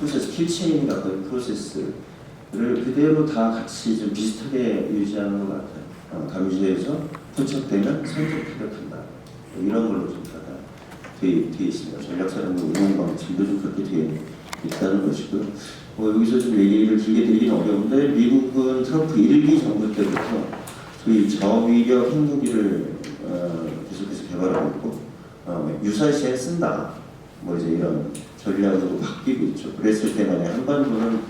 프로세스, 킬체인이 갖고 있는 프로세스를 그대로 다 같이 좀 비슷하게 유지하는 것 같아요. 감시해서 포착되면 선제 타격한다. 이런 걸로 좀 다 돼 있습니다. 전략사령부 운영 방침도 좀 그렇게 돼 있다는 것이고, 여기서 좀 얘기를 길게 드리긴 어려운데, 미국은 트럼프 1기 정부 때부터 소위 저위력 핵무기를 계속해서 개발하고 있고, 유사시에 쓴다. 뭐 이제 이런 전략으로 바뀌고 있죠. 그랬을 때 만약 한반도는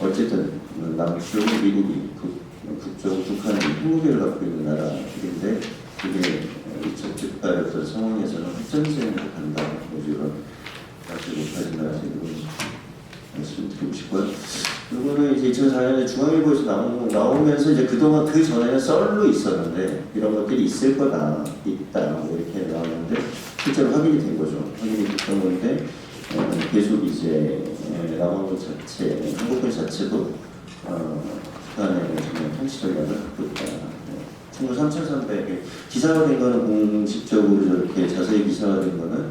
어쨌든 남쪽 미국이 북쪽 북한이 핵무기를 갖고 있는 나라들인데, 이게 적극과의 어떤 상황에서는 핵전쟁으로 간다. 뭐 이런 아주 못하지만 말씀드리고 싶고요. 이거는 이제 2004년에 중앙일보에서 나오면서 이제 그동안 그 전에는 썰로 있었는데 이런 것들이 있을 거다, 있다 뭐 이렇게 나왔는데 실제로 확인이 된 거죠. 확인이 됐던 건데 계속 이제 남한군 자체, 한국군 자체도 북한의 통치 전략을 갖고 있다. 충무 3,300에 기사화된 거는 공식적으로 저렇게 자세히 기사화된 거는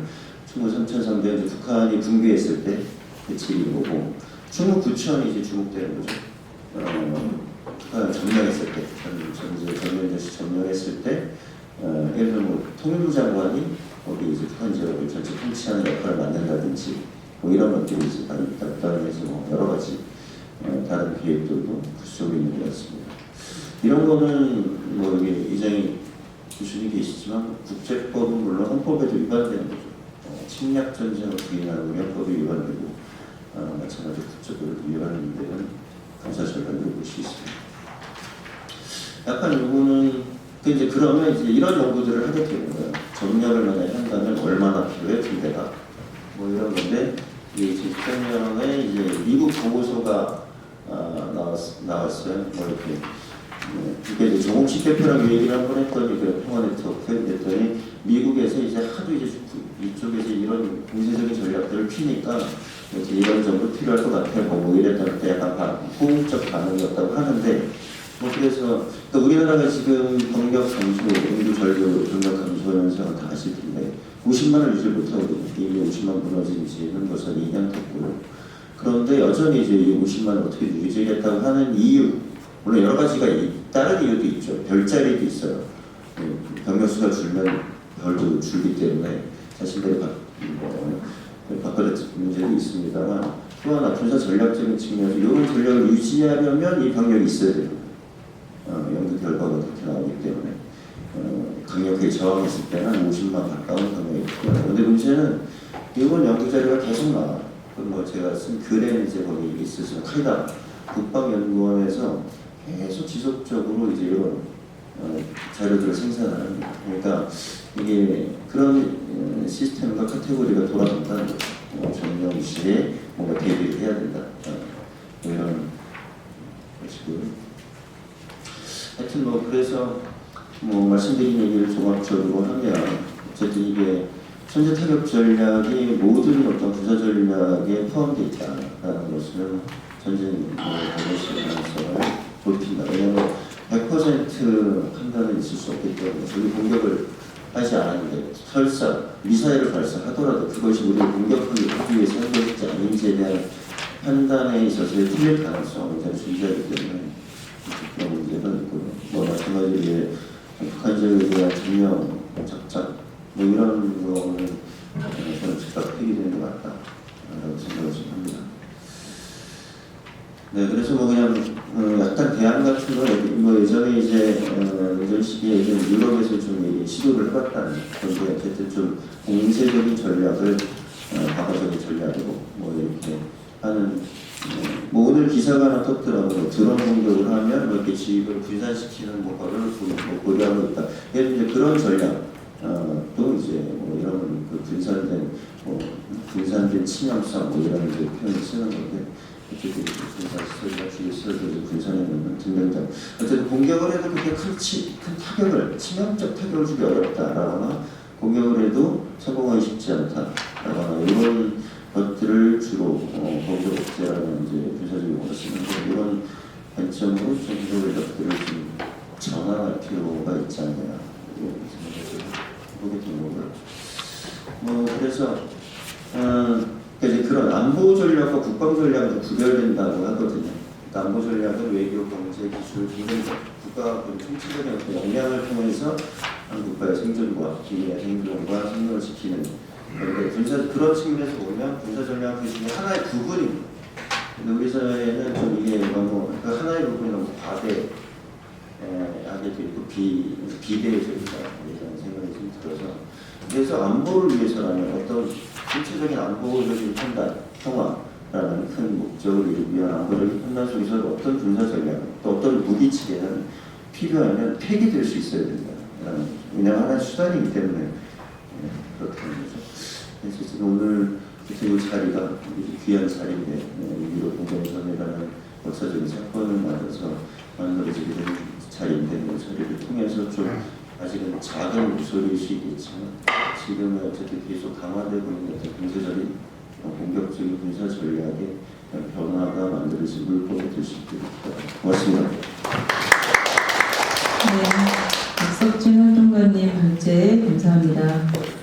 충무 3,300 북한이 붕괴했을 때 배치인 거고, 충무 9,000이 이제 주목되는 거죠. 북한 점령했을 때, 전면전시 점령했을 때, 예를 들면 뭐 통일부 장관이 거기 이제 북한 지역을 전체 통치하는 역할을 맡는다든지 뭐 이런 것들이 이제 따르면서 뭐 여러 가지 다른 계획들도 구체적으로 있는 것 같습니다. 이런 거는 뭐 여기 이장희 교수님 계시지만 국제법은 물론 헌법에도 위반되는 거죠. 침략 전쟁을 부인하는 헌법이 위반되고 마찬가지로 국제법을 위반하는 데는 감사 전략을 볼 수 있습니다. 약간 요거는 이제 그러면 이제 이런 연구들을 하게 되는 거예요. 점령을 만약 한다면 얼마나 필요해 군대가 뭐 이런 건데, 이 2010년에 이제 미국 보고서가 나왔어요. 뭐 이렇게 이게 이제 정홍식 대표랑 얘기를 한번 했더니 그 평화네트워크 했더니 미국에서 이제 하도 이제 이쪽에서 이런 공세적인 전략들을 피니까 이제 이런 정도 필요할 것 같아요. 뭐 이랬다는 때 약간 호응적 반응이었다고 하는데, 뭐 그래서 또 우리나라가 지금 병력 감소, 인구 절교, 병력 감소 현상을 다 아실 텐데 50만을 유지 못하거든요. 이미 50만 무너진 지는 벌써 2년 됐고요. 그런데 여전히 이제 이 50만을 어떻게 유지하겠다고 하는 이유, 물론 여러 가지가 다른 이유도 있죠. 별자리도 있어요. 병력 수가 줄면 별도 줄기 때문에 자신들이 바꿔야 문제도 있습니다만, 또 하나 군사 전략적인 측면에서 이런 전략을 유지하려면 이 병력이 있어야 됩니다. 연구 결과가 그렇게 나오기 때문에 강력하게 저항했을 때는 한 50만 가까운 병력이 있고요. 그런데 문제는 이번 연구 자료가 계속 나와요. 뭐 제가 쓴 글에 이제 거기 있으시면 카이다 국방연구원에서 계속 지속적으로 이제 이런 자료들을 생산하는, 그러니까 이게 그런 시스템과 카테고리가 돌아간다는 거죠. 점령 시에 뭔가 대비를 해야 된다. 뭐 이런 것이고요. 하여튼 뭐 그래서 뭐 말씀드린 얘기를 종합적으로 하면 어쨌든 이게 선제 타격 전략이 모든 어떤 군사 전략에 포함되어 있다라는 것은 전쟁 방어의 가능성을 높인다. 왜냐하면 100% 판단은 있을 수 없기 때문에 우리 공격을 하지 않았는데 설사 미사일을 발사하더라도 그것이 우리를 공격하기 위해서 한 것인지 아닌지에 대한 판단에 있어서의 틀릴 가능성은 굉장히 존재하기 때문에 그런 문제가 있고요. 뭐 마찬가지로 북한 지역에 대한 점령 작전 뭐 이런 거는 저는 즉각 폐기되는 것 같다라고 생각을 좀 합니다. 네, 그래서 뭐 그냥 약간 대안 같은 거 뭐 예전에 이제 이런 시기에 유럽에서 좀 시도를 해봤다는 건데, 어쨌든 좀 공세적인 전략을 방어적인 전략으로 뭐 이렇게 하는, 뭐 오늘 기사가 하나 떴더라고요. 드론 공격을 하면 뭐 이렇게 지휘를 분산시키는 거를 고려하고 있다. 이제 그런 전략 또 이제 뭐 이런 그 분산된 치명성 뭐 이런 이제 표현을 쓰는 건데, 어쨌든 분산해 놓는 등등등. 어쨌든 공격을 해도 그렇게 큰 타격을, 치명적 타격을 주기 어렵다라거나 공격을 해도 성공하기 쉽지 않다라거나 이런 것들을 주로 공격 억제라는 이제 분사적인 용어를 쓰는데, 이런 관점으로 좀 공격의 것들을 좀 전환할 필요가 있지 않냐 이렇게 생각을 해보게 된 거고요. 뭐 그래서 그러니까 이제 그런 안보 전략과 국방 전략은 구별된다고 하거든요. 그러니까 안보 전략은 외교, 경제, 기술, 기능 국가 총체적인 어떤 역량을 통해서 한 국가의 생존과 기밀의 생존과 생명을 지키는. 그런데 그런 측면에서 보면 군사 전략 그 중에 하나의 부분입니다. 근데 우리 사회는 좀 이게 너무 그 하나의 부분이 너무 과대하게 되고 비대해져 있다 이런 생각이 좀 들어서, 그래서 안보를 위해서라면 어떤 구체적인 안보적인 판단, 평화라는 큰 목적을 위한 안보적인 판단 속에서 어떤 군사 전략, 또 어떤 무기 체계는 필요하면 폐기될 수 있어야 된다. 왜냐하면 하나의 수단이기 때문에 그렇다는 거죠. 그래서 오늘 이 자리가 귀한 자리인데 위로 공동선이라는 역사적인 사건을 맞아서 만들어지게 된 자리인데 이 자리를 통해서 좀 아직은 작은 목소리일 수 있겠지만 지금은 어쨌든 계속 강화되고 있는 어떤 군사적인 공격적인 군사 전략의 변화가 만들어진 물꼬가 될 수 있도록 고맙습니다. 네, 박석준 활동가님 발제 감사합니다.